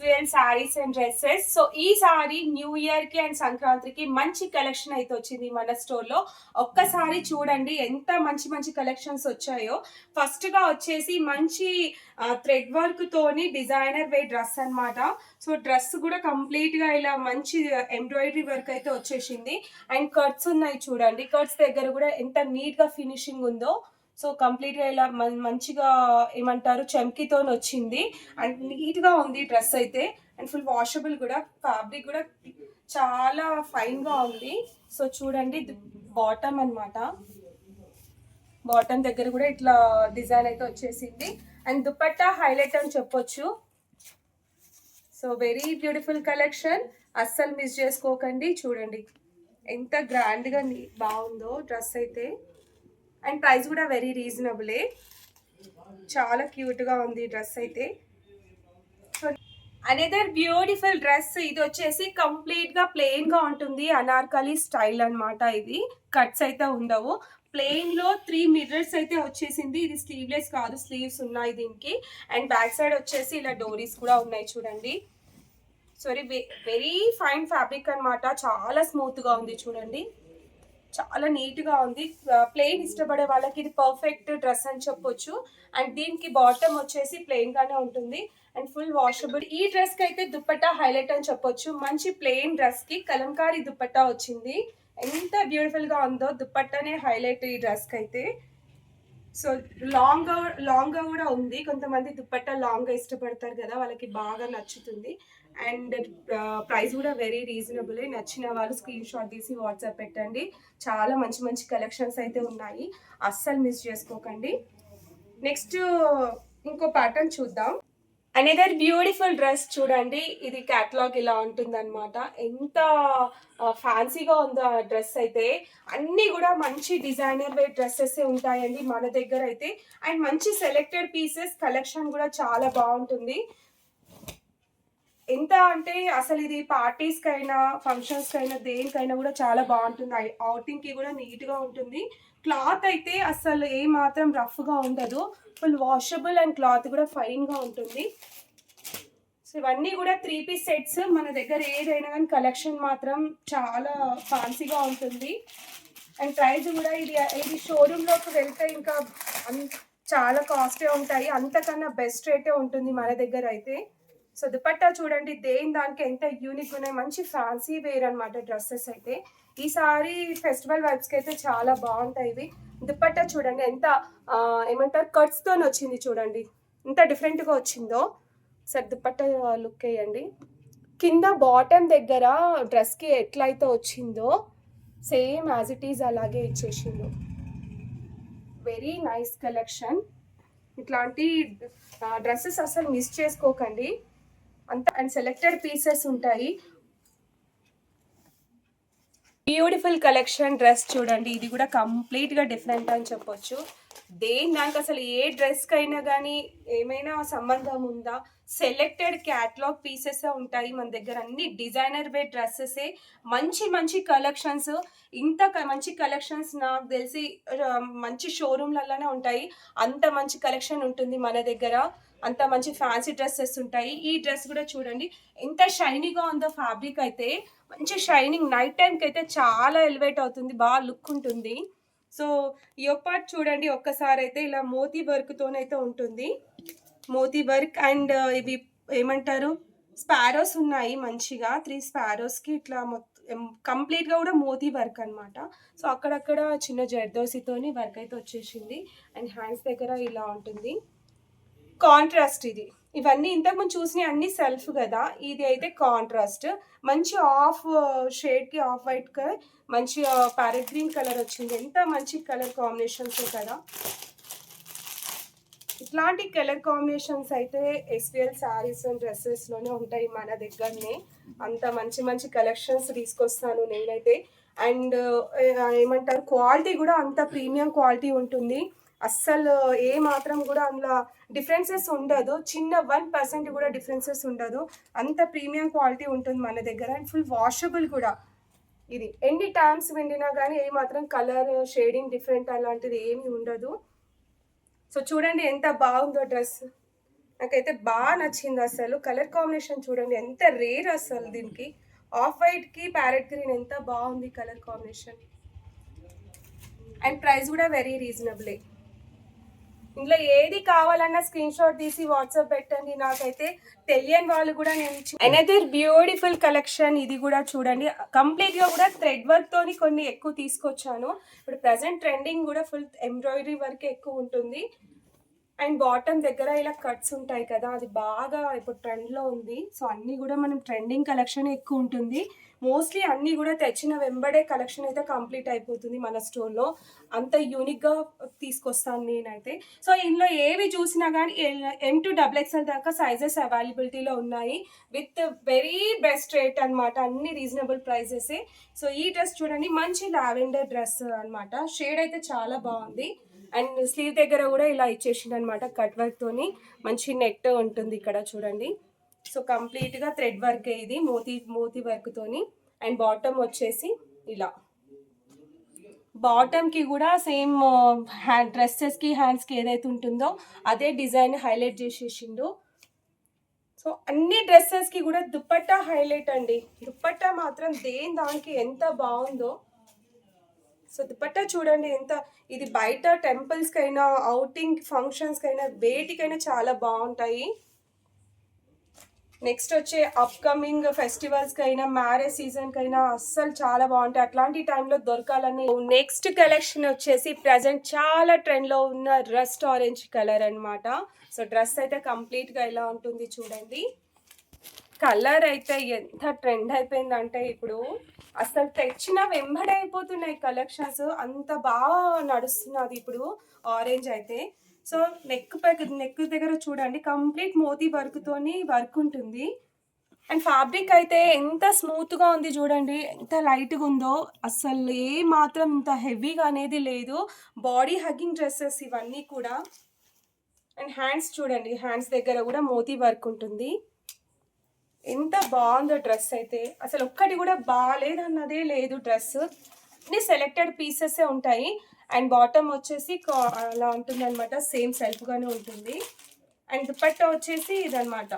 Wear saris and dresses. So ఈ sari new year కి and సంక్రాంతికి మంచి కలెక్షన్ అయితే వచ్చింది మన స్టోర్ లో. ఒక్కసారి చూడండి ఎంత మంచి మంచి కలెక్షన్స్ వచ్చాయో. ఫస్ట్ గా వచ్చేసి మంచి థ్రెడ్ వర్క్ తోని డిజైనర్ వే డ్రెస్ అన్నమాట. సో డ్రెస్ కూడా కంప్లీట్ గా ఇలా మంచి ఎంబ్రాయిడరీ వర్క్ అయితే వచ్చేసింది. అండ్ కట్స్ ఉన్నాయి చూడండి, కట్స్ దగ్గర కూడా ఎంత నీట్ గా ఫినిషింగ్ ఉందో. సో కంప్లీట్ గా ఇలా మంచిగా ఏమంటారు చమ్కీతో వచ్చింది. అండ్ నీట్ గా ఉంది డ్రెస్ అయితే. అండ్ ఫుల్ వాషబుల్ కూడా, ఫ్యాబ్రిక్ కూడా చాలా ఫైన్ గా ఉంది. సో చూడండి బాటమ్ అన్నమాట. బాటమ్ దగ్గర కూడా ఇట్లా డిజైన్ అయితే వచ్చేసింది. అండ్ దుపట్టా హైలైట్ అని చెప్పొచ్చు. సో వెరీ బ్యూటిఫుల్ కలెక్షన్, అస్సలు మిస్ చేసుకోకండి. చూడండి ఎంత గ్రాండ్ గా బాగుందో డ్రెస్ అయితే. అండ్ ప్రైస్ కూడా వెరీ రీజనబులే, చాలా క్యూట్ గా ఉంది డ్రెస్ అయితే. సో అనదర్ బ్యూటిఫుల్ డ్రెస్, ఇది వచ్చేసి కంప్లీట్ గా ప్లెయిన్ గా ఉంటుంది, అనార్కలి స్టైల్ అన్నమాట. ఇది కట్స్ అయితే ఉండవు, ప్లెయిన్ లో 3 మిర్రర్స్ అయితే వచ్చేసింది. ఇది స్లీవ్లెస్ కాదు, స్లీవ్స్ ఉన్నాయి దీనికి. అండ్ బ్యాక్ సైడ్ వచ్చేసి ఇలా డోరీస్ కూడా ఉన్నాయి చూడండి. సారీ, వెరీ ఫైన్ ఫ్యాబ్రిక్ అన్నమాట, చాలా స్మూత్ గా ఉంది చూడండి, చాలా నీట్ గా ఉంది. ప్లెయిన్ ఇష్టపడే వాళ్ళకి ఇది పర్ఫెక్ట్ డ్రెస్ అని చెప్పొచ్చు. అండ్ దీనికి బాటమ్ వచ్చేసి ప్లెయిన్ గానే ఉంటుంది అండ్ ఫుల్ వాషబుల్. ఈ డ్రెస్ కి అయితే దుపట్టా హైలైట్ అని చెప్పొచ్చు. మంచి ప్లెయిన్ డ్రెస్ కి కలంకారీ దుపట్టా వచ్చింది. ఎంత బ్యూటిఫుల్ గా ఉందో, దుపట్టానే హైలైట్ ఈ డ్రెస్ కి అయితే. సో లాంగ్ గా కూడా ఉంది, కొంతమంది దుపట్టా లాంగ్ గా ఇష్టపడతారు కదా, వాళ్ళకి బాగా నచ్చుతుంది. అండ్ ప్రైస్ కూడా వెరీ రీజనబుల్. నచ్చిన వాళ్ళు స్క్రీన్ షాట్ తీసి వాట్సాప్ పెట్టండి. చాలా మంచి మంచి కలెక్షన్స్ అయితే ఉన్నాయి, అస్సలు మిస్ చేసుకోకండి. నెక్స్ట్ ఇంకో ప్యాటర్న్ చూద్దాం. అనదర్ బ్యూటిఫుల్ డ్రెస్ చూడండి, ఇది క్యాటలాగ్ ఇలా ఉంటుంది అనమాట. ఎంత ఫ్యాన్సీగా ఉందో ఆ డ్రెస్ అయితే. అన్నీ కూడా మంచి డిజైనర్ వేర్ డ్రెస్సెస్ ఉంటాయండి మన దగ్గర అయితే. అండ్ మంచి సెలెక్టెడ్ పీసెస్ కలెక్షన్ కూడా చాలా బాగుంటుంది. ఎంత అంటే అసలు ఇది పార్టీస్కైనా ఫంక్షన్స్కైనా దేనికైనా కూడా చాలా బాగుంటుంది. అవుటింగ్కి కూడా నీట్గా ఉంటుంది. క్లాత్ అయితే అసలు ఏ మాత్రం రఫ్గా ఉండదు, ఫుల్ వాషబుల్. అండ్ క్లాత్ కూడా ఫైన్గా ఉంటుంది. సో ఇవన్నీ కూడా 3 పీస్ సెట్స్. మన దగ్గర ఏదైనా కానీ కలెక్షన్ మాత్రం చాలా ఫ్యాన్సీగా ఉంటుంది. అండ్ ప్రైస్ కూడా ఇది షోరూంలోకి వెళ్తే ఇంకా చాలా కాస్ట్లీ ఉంటాయి, అంతకన్నా బెస్ట్ రేటే ఉంటుంది మన దగ్గర అయితే. సో దుపట్టా చూడండి, దేని దానికి ఎంత యూనిక్ ఉన్నాయి, మంచి ఫ్యాన్సీ వేర్ అనమాట డ్రెస్సెస్ అయితే. ఈసారి ఫెస్టివల్ వైబ్స్కి అయితే చాలా బాగుంటాయి ఇవి. దుపట్టా చూడండి ఎంత ఏమంటారు కట్స్తో వచ్చింది చూడండి, ఎంత డిఫరెంట్గా వచ్చిందో. సరే దుపట్టా లుక్ వేయండి. కింద బాటమ్ దగ్గర డ్రెస్కి ఎట్లయితే వచ్చిందో సేమ్ యాజ్ ఇట్ ఈజ్ అలాగే ఇచ్చేసిందో. Very nice collection. ఇట్లాంటి డ్రెస్సెస్ అసలు మిస్ చేసుకోకండి అంత. అండ్ సెలెక్టెడ్ పీసెస్ ఉంటాయి. బ్యూటిఫుల్ కలెక్షన్ డ్రెస్ చూడండి, ఇది కూడా కంప్లీట్గా డిఫరెంట్ అని చెప్పొచ్చు. దానికి అసలు ఏ డ్రెస్కి అయినా కానీ ఏమైనా సంబంధం ఉందా? సెలెక్టెడ్ క్యాటలాగ్ పీసెస్ ఉంటాయి మన దగ్గర, అన్ని డిజైనర్ వేర్ డ్రెస్సెసే. మంచి మంచి కలెక్షన్స్, ఇంత మంచి కలెక్షన్స్ నాకు తెలిసి మంచి షోరూమ్లలోనే ఉంటాయి. అంత మంచి కలెక్షన్ ఉంటుంది మన దగ్గర, అంత మంచి ఫ్యాన్సీ డ్రెస్సెస్ ఉంటాయి. ఈ డ్రెస్ కూడా చూడండి ఎంత షైనీగా ఉందో, ఫ్యాబ్రిక్ అయితే మంచి షైనింగ్, నైట్ టైంకి అయితే చాలా ఎలివేట్ అవుతుంది, బాగా లుక్ ఉంటుంది. సో ఈ పార్ట్ చూడండి ఒక్కసారి అయితే, ఇలా మోతీ వర్క్తోనైతే ఉంటుంది, మోతీ వర్క్. అండ్ ఇవి ఏమంటారు స్పారోస్ ఉన్నాయి మంచిగా, 3 స్పారోస్కి ఇట్లా మొత్తం కంప్లీట్గా కూడా మోతీ వర్క్ అనమాట. సో అక్కడక్కడ చిన్న జర్దోసితోని వర్క్ అయితే వచ్చేసింది. అండ్ హ్యాండ్స్ దగ్గర ఇలా ఉంటుంది. కాంట్రాస్ట్ ఇది, ఇవన్నీ ఇంతకుముందు చూసినవి అన్ని సెల్ఫ్ కదా, ఇది అయితే కాంట్రాస్ట్. మంచి ఆఫ్ షేడ్కి ఆఫ్ వైట్కి మంచి ప్యారెట్ గ్రీన్ కలర్ వచ్చింది. ఎంత మంచి కలర్ కాంబినేషన్స్ కదా. ఇట్లాంటి కలర్ కాంబినేషన్స్ అయితే ఎస్విఎల్ శారీస్ అండ్ డ్రెస్సెస్లోనే ఉంటాయి మన దగ్గరనే. అంత మంచి మంచి కలెక్షన్స్ తీసుకొస్తాను నేనైతే. అండ్ ఏమంటారు క్వాలిటీ కూడా అంత ప్రీమియం క్వాలిటీ ఉంటుంది, అస్సలు ఏ మాత్రం కూడా అందులో డిఫరెన్సెస్ ఉండదు, చిన్న 1% కూడా డిఫరెన్సెస్ ఉండదు, అంత ప్రీమియం క్వాలిటీ ఉంటుంది మన దగ్గర. అండ్ ఫుల్ వాషబుల్ కూడా. ఇది ఎన్ని టైమ్స్ వెండినా కానీ ఏ మాత్రం కలర్ షేడింగ్ డిఫరెంట్ అలాంటిది ఏమీ ఉండదు. సో చూడండి ఎంత బాగుందో డ్రెస్, నాకైతే బాగా నచ్చింది అసలు. కలర్ కాంబినేషన్ చూడండి ఎంత రేర్ అసలు దీనికి. ఆఫ్ వైట్‌కి ప్యారెట్ గ్రీన్ ఎంత బాగుంది కలర్ కాంబినేషన్. అండ్ ప్రైస్ కూడా వెరీ రీజనబులే. ఇందులో ఏది కావాలన్నా స్క్రీన్ షాట్ తీసి వాట్సాప్ పెట్టండి. నాకైతే తెలియని వాళ్ళు కూడా నేను అనదర్ బ్యూటిఫుల్ కలెక్షన్. ఇది కూడా చూడండి కంప్లీట్గా కూడా థ్రెడ్ వర్క్ తోని కొన్ని ఎక్కువ తీసుకొచ్చాను. ఇప్పుడు ప్రజెంట్ ట్రెండింగ్ కూడా ఫుల్ ఎంబ్రాయిడరీ వర్క్ ఎక్కువ ఉంటుంది. అండ్ బాటమ్ దగ్గర ఇలా కట్స్ ఉంటాయి కదా, అది బాగా ఇప్పుడు ట్రెండ్లో ఉంది. సో అన్నీ కూడా మనం ట్రెండింగ్ కలెక్షన్ ఎక్కువ ఉంటుంది. మోస్ట్లీ అన్నీ కూడా తెచ్చిన వెంబడే కలెక్షన్ అయితే కంప్లీట్ అయిపోతుంది మన స్టోర్లో. అంత యూనిక్గా తీసుకొస్తాను నేనైతే. సో ఇందులో ఏవి చూసినా కానీ M2XXL దాకా సైజెస్ అవైలబిలిటీలో ఉన్నాయి. విత్ వెరీ బెస్ట్ రేట్ అనమాట. అన్ని రీజనబుల్ ప్రైజెసే. సో ఈ డ్రెస్ చూడండి మంచి లావెండర్ డ్రెస్ అనమాట. షేడ్ అయితే చాలా బాగుంది. అండ్ స్లీవ్ దగ్గర కూడా ఇలా ఇచ్చేసింది అనమాట కట్ వర్క్ తోని. మంచి నెట్ ఉంటుంది ఇక్కడ చూడండి. సో కంప్లీట్గా థ్రెడ్ వర్క్ ఇది మోతీ వర్క్ తోని. అండ్ బాటమ్ వచ్చేసి ఇలా, బాటమ్కి కూడా సేమ్ డ్రెస్సెస్కి హ్యాండ్స్కి ఏదైతే ఉంటుందో అదే డిజైన్ హైలైట్ చేసేసిండు. సో అన్ని డ్రెస్సెస్కి కూడా దుపట్టా హైలైట్ అండి. దుపట్టా మాత్రం దానికి ఎంత బాగుందో. సో దుపట్టా చూడండి ఎంత, ఇది బయట టెంపుల్స్కి అయినా అవుటింగ్ ఫంక్షన్స్కి అయినా వేటికైనా చాలా బాగుంటాయి. నెక్స్ట్ వచ్చే అప్కమింగ్ ఫెస్టివల్స్కి అయినా మ్యారేజ్ సీజన్కి అయినా అస్సలు చాలా బాగుంటాయి. అట్లాంటి టైంలో దొరకాలని. నెక్స్ట్ కలెక్షన్ వచ్చేసి ప్రజెంట్ చాలా ట్రెండ్లో ఉన్న రస్ట్ ఆరెంజ్ కలర్ అనమాట. సో డ్రెస్ అయితే కంప్లీట్గా ఇలా ఉంటుంది చూడండి. కలర్ అయితే ఎంత ట్రెండ్ అయిపోయిందంటే ఇప్పుడు అసలు తెచ్చిన వెంబడి అయిపోతున్నాయి కలెక్షన్స్. అంత బాగా నడుస్తున్నది ఇప్పుడు ఆరెంజ్ అయితే. సో నెక్ దగ్గర చూడండి కంప్లీట్ మోతీ వర్క్తోని వర్క్ ఉంటుంది. అండ్ ఫ్యాబ్రిక్ అయితే ఎంత స్మూత్గా ఉంది చూడండి, ఎంత లైట్గా ఉందో. అసలు ఏ మాత్రం ఇంత హెవీగా అనేది లేదు. బాడీ హగ్గింగ్ డ్రెస్సెస్ ఇవన్నీ కూడా. అండ్ హ్యాండ్స్ చూడండి, హ్యాండ్స్ దగ్గర కూడా మోతీ వర్క్ ఉంటుంది. ఎంత బాగుందో డ్రెస్ అయితే. అసలు ఒక్కటి కూడా బాగాలేదన్నదే లేదు డ్రెస్. అన్ని సెలెక్టెడ్ పీసెస్ ఉంటాయి. అండ్ బాటమ్ వచ్చేసి అలా ఉంటుంది అనమాట, సేమ్ సెల్ఫ్గానే ఉంటుంది. అండ్ దుపట్టా వచ్చేసి ఇదనమాట.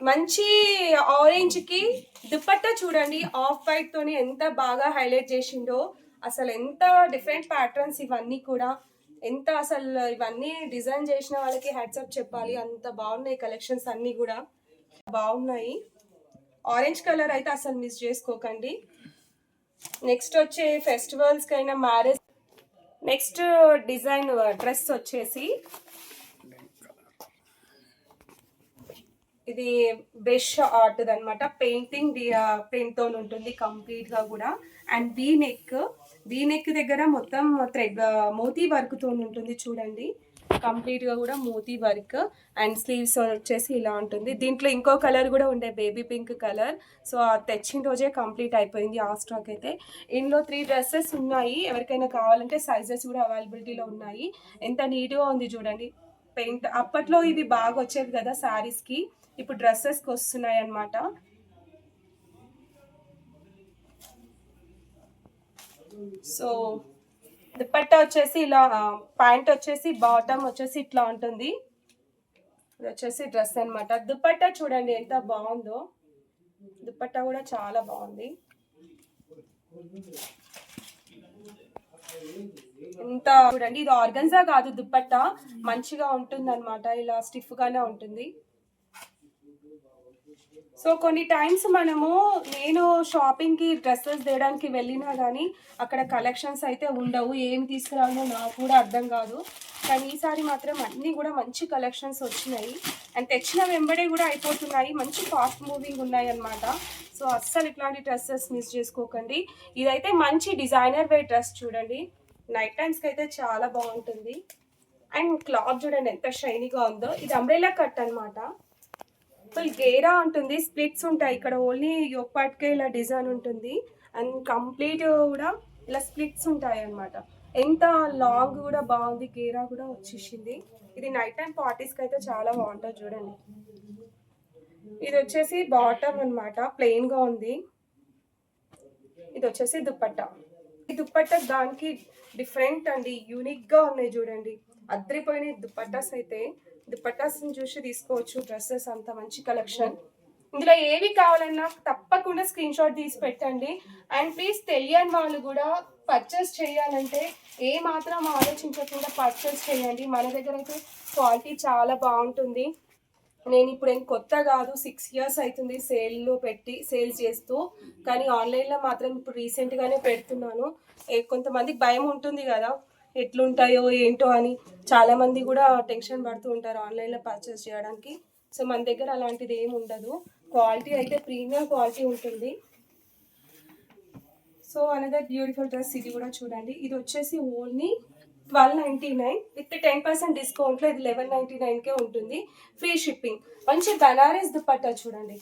మంచి ఆరెంజ్కి దుపట్టా చూడండి ఆఫ్ వైట్ తోని ఎంత బాగా హైలైట్ చేసిండో. అసలు ఎంత డిఫరెంట్ ప్యాటర్న్స్ ఇవన్నీ కూడా. ఎంత అసలు ఇవన్నీ డిజైన్ చేసిన వాళ్ళకి హ్యాట్సప్ చెప్పాలి. అంత బాగున్నాయి కలెక్షన్స్ అన్నీ కూడా బాగున్నాయి. ఆరెంజ్ కలర్ అయితే అసలు మిస్ చేసుకోకండి. నెక్స్ట్ వచ్చే ఫెస్టివల్స్కి అయినా మ్యారేజ్. నెక్స్ట్ డిజైన్ డ్రెస్ వచ్చేసి ఇది బ్రష్ ఆర్ట్ అనమాట. పెయింటింగ్ పెయింట్తో ఉంటుంది కంప్లీట్గా కూడా. అండ్ వీ నెక్ దగ్గర మొత్తం థ్రెడ్ మోతీ వర్క్తో ఉంటుంది చూడండి. కంప్లీట్గా కూడా మోతీ వర్క్. అండ్ స్లీవ్స్ వచ్చేసి ఇలా ఉంటుంది. దీంట్లో ఇంకో కలర్ కూడా ఉండే బేబీ పింక్ కలర్. సో అది తెచ్చిన రోజే కంప్లీట్ అయిపోయింది ఆ స్టాక్ అయితే. ఇందులో 3 డ్రెస్సెస్ ఉన్నాయి. ఎవరికైనా కావాలంటే సైజెస్ కూడా అవైలబిలిటీలో ఉన్నాయి. ఎంత నీట్గా ఉంది చూడండి. పెయింట్ అప్పట్లో ఇవి బాగా వచ్చేది కదా శారీస్కి, ఇప్పుడు డ్రెస్సెస్కి వస్తున్నాయి అన్నమాట. సో దుపట్టా వచ్చేసి ఇలా, ప్యాంట్ వచ్చేసి బాటమ్ వచ్చేసి ఇట్లా ఉంటుంది. ఇది వచ్చేసి డ్రెస్ అనమాట. దుపట్టా చూడండి ఎంత బాగుందో. దుపట్టా కూడా చాలా బాగుంది. ఇంత చూడండి, ఇది ఆర్గన్జా కాదు దుపట్టా, మంచిగా ఉంటుంది అనమాట. ఇలా స్టిఫ్గానే ఉంటుంది. సో కొన్ని టైమ్స్ నేను షాపింగ్కి డ్రెస్సెస్ తేయడానికి వెళ్ళినా కానీ అక్కడ కలెక్షన్స్ అయితే ఉండవు. ఏమి తీసుకురావాలో నాకు కూడా అర్థం కాదు. కానీ ఈసారి మాత్రం అన్నీ కూడా మంచి కలెక్షన్స్ వచ్చినాయి. అండ్ తెచ్చిన వెంబడే కూడా అయిపోతున్నాయి. మంచి ఫాస్ట్ మూవింగ్ ఉన్నాయి అన్నమాట. సో అస్సలు ఇట్లాంటి డ్రెస్సెస్ మిస్ చేసుకోకండి. ఇదైతే మంచి డిజైనర్ వేర్ డ్రెస్ చూడండి. నైట్ టైమ్స్కి అయితే చాలా బాగుంటుంది. అండ్ క్లాత్ చూడండి ఎంత షైనీగా ఉందో. ఇది అంబ్రెల్లా కట్ అనమాట. ఫుల్ గేరా ఉంటుంది, స్ప్లిట్స్ ఉంటాయి. ఇక్కడ ఓన్లీ యోక్ పార్ట్కే ఇలా డిజైన్ ఉంటుంది. అండ్ కంప్లీట్ కూడా ఇలా స్ప్లిట్స్ ఉంటాయి అన్నమాట. ఎంత లాంగ్ కూడా బాగుంది, గేరా కూడా వచ్చేసింది. ఇది నైట్ టైం పార్టీస్కి అయితే చాలా బాగుంటుంది చూడండి. ఇది వచ్చేసి బాటమ్ అనమాట, ప్లెయిన్గా ఉంది. ఇది వచ్చేసి దుప్పట్టా. ఈ దుప్పట్టా దానికి డిఫరెంట్ అండి, యూనిక్గా ఉన్నాయి చూడండి. అద్రిపోయిన దుప్పట్టాస్ అయితే దుప్పట్టాస్ని చూసి తీసుకోవచ్చు. డ్రెస్సెస్ అంత మంచి కలెక్షన్. ఇందులో ఏవి కావాలన్నా తప్పకుండా స్క్రీన్ షాట్ తీసి పెట్టండి. అండ్ ప్లీజ్ తెలియని వాళ్ళు కూడా పర్చేస్ చేయాలంటే ఏ మాత్రం ఆలోచించకుండా పర్చేస్ చేయండి. మన దగ్గర అయితే క్వాలిటీ చాలా బాగుంటుంది. నేను ఇప్పుడు ఏం కొత్త కాదు, 6 years అవుతుంది సేల్లో పెట్టి సేల్స్ చేస్తూ. కానీ ఆన్లైన్లో మాత్రం ఇప్పుడు రీసెంట్గానే పెడుతున్నాను. కొంతమందికి భయం ఉంటుంది కదా, ఎట్లుంటాయో ఏంటో అని. చాలామంది కూడా టెన్షన్ పడుతూ ఉంటారు ఆన్లైన్లో పర్చేస్ చేయడానికి. సో మన దగ్గర అలాంటిది ఏమి ఉండదు. క్వాలిటీ అయితే ప్రీమియం క్వాలిటీ ఉంటుంది. సో అనదర్ బ్యూటిఫుల్ డ్రెస్ ఇది కూడా చూడండి. ఇది వచ్చేసి ఓన్లీ 1299 విత్ 10% డిస్కౌంట్లో ఇది 1199కే ఉంటుంది. Free shipping. మంచి బనారస్ దుపట్టా చూడండి.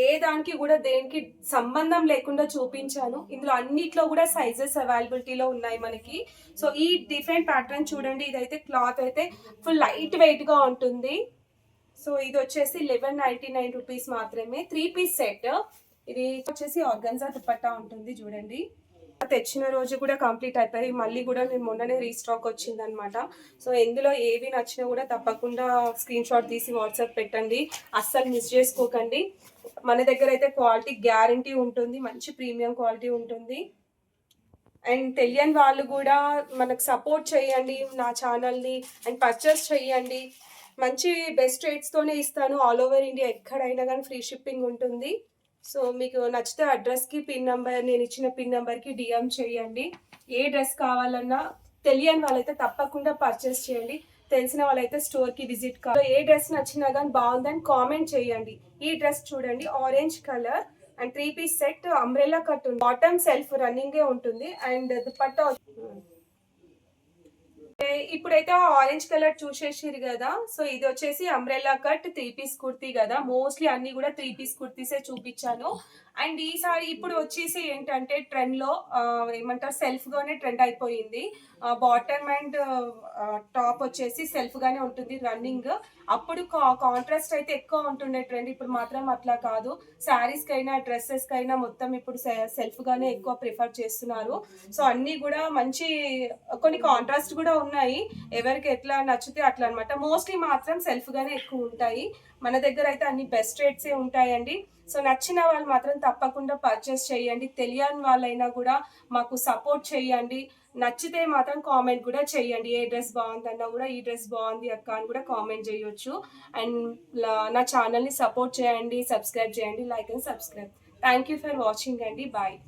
ఏ దానికి కూడా దేనికి సంబంధం లేకుండా చూపించాను. ఇందులో అన్నిట్లో కూడా సైజెస్ అవైలబిలిటీలో ఉన్నాయి మనకి. సో ఈ డిఫరెంట్ ప్యాటర్న్ చూడండి. ఇదైతే క్లాత్ అయితే ఫుల్ లైట్ వెయిట్గా ఉంటుంది. సో ఇది వచ్చేసి 1199 రూపీస్ మాత్రమే. 3 piece సెట్. ఇది వచ్చేసి ఆర్గన్జా దుపట్టా ఉంటుంది చూడండి. తెచ్చిన రోజు కూడా కంప్లీట్ అయిపోయి మళ్ళీ కూడా నేను మొన్ననే రీస్టాక్ వచ్చిందనమాట. సో ఎందులో ఏవి నచ్చినా కూడా తప్పకుండా స్క్రీన్ షాట్ తీసి వాట్సాప్ పెట్టండి. అస్సలు మిస్ చేసుకోకండి. మన దగ్గర అయితే క్వాలిటీ గ్యారంటీ ఉంటుంది, మంచి ప్రీమియం క్వాలిటీ ఉంటుంది. అండ్ తెలియని వాళ్ళు కూడా మనకు సపోర్ట్ చేయండి నా ఛానల్ని, అండ్ పర్చేస్ చేయండి. మంచి బెస్ట్ రేట్స్తోనే ఇస్తాను. ఆల్ ఓవర్ ఇండియా ఎక్కడైనా కానీ ఫ్రీ షిప్పింగ్ ఉంటుంది. సో మీకు నచ్చితే అడ్రస్కి పిన్ నెంబర్, నేను ఇచ్చిన పిన్ నెంబర్కి డిఎం చేయండి. ఏ డ్రెస్ కావాలన్నా తెలియని వాళ్ళైతే తప్పకుండా పర్చేస్ చేయండి. తెలిసిన వాళ్ళైతే స్టోర్కి విజిట్ కావాలి. ఏ డ్రెస్ నచ్చినా కానీ బాగుందని కామెంట్ చేయండి. ఈ డ్రెస్ చూడండి, orange colour and 3 piece set, umbrella cut ఉంది. బాటమ్ సెల్ఫ్ రన్నింగే ఉంటుంది. అండ్ దుపట్టా ఇప్పుడైతే ఆరెంజ్ కలర్ చూసేసిరు కదా. సో ఇది వచ్చేసి అంబ్రెల్లా కట్ 3 piece కుర్తీ కదా. మోస్ట్లీ అన్ని కూడా 3 piece కుర్తీసే చూపించాను. అండ్ ఈసారి ఇప్పుడు వచ్చేసి ఏంటంటే ట్రెండ్లో ఏమంటారు, సెల్ఫ్గానే ట్రెండ్ అయిపోయింది. బాటమ్ అండ్ టాప్ వచ్చేసి సెల్ఫ్గానే ఉంటుంది రన్నింగ్. అప్పుడు కాంట్రాస్ట్ అయితే ఎక్కువ ఉంటుండే ట్రెండ్. ఇప్పుడు మాత్రం అట్లా కాదు. శారీస్కైనా డ్రెస్సెస్కైనా మొత్తం ఇప్పుడు సెల్ఫ్గానే ఎక్కువ ప్రిఫర్ చేస్తున్నారు. సో అన్నీ కూడా మంచి, కొన్ని కాంట్రాస్ట్ కూడా ఉన్నాయి. ఎవరికి ఎట్లా నచ్చితే అట్లా అనమాట. మోస్ట్లీ మాత్రం సెల్ఫ్గానే ఎక్కువ ఉంటాయి. మన దగ్గర అయితే అన్ని బెస్ట్ రేట్సే ఉంటాయండి. సో నచ్చిన వాళ్ళు మాత్రం తప్పకుండా పర్చేస్ చేయండి. తెలియని వాళ్ళైనా కూడా మాకు సపోర్ట్ చేయండి. నచ్చితే మాత్రం కామెంట్ కూడా చేయండి. ఏ డ్రెస్ బాగుందన్నా కూడా ఈ డ్రెస్ బాగుంది అక్క అని కూడా కామెంట్ చేయొచ్చు. అండ్ నా ఛానల్ని సపోర్ట్ చేయండి, సబ్స్క్రైబ్ చేయండి, like and subscribe. Thank you for watching అండి. బాయ్.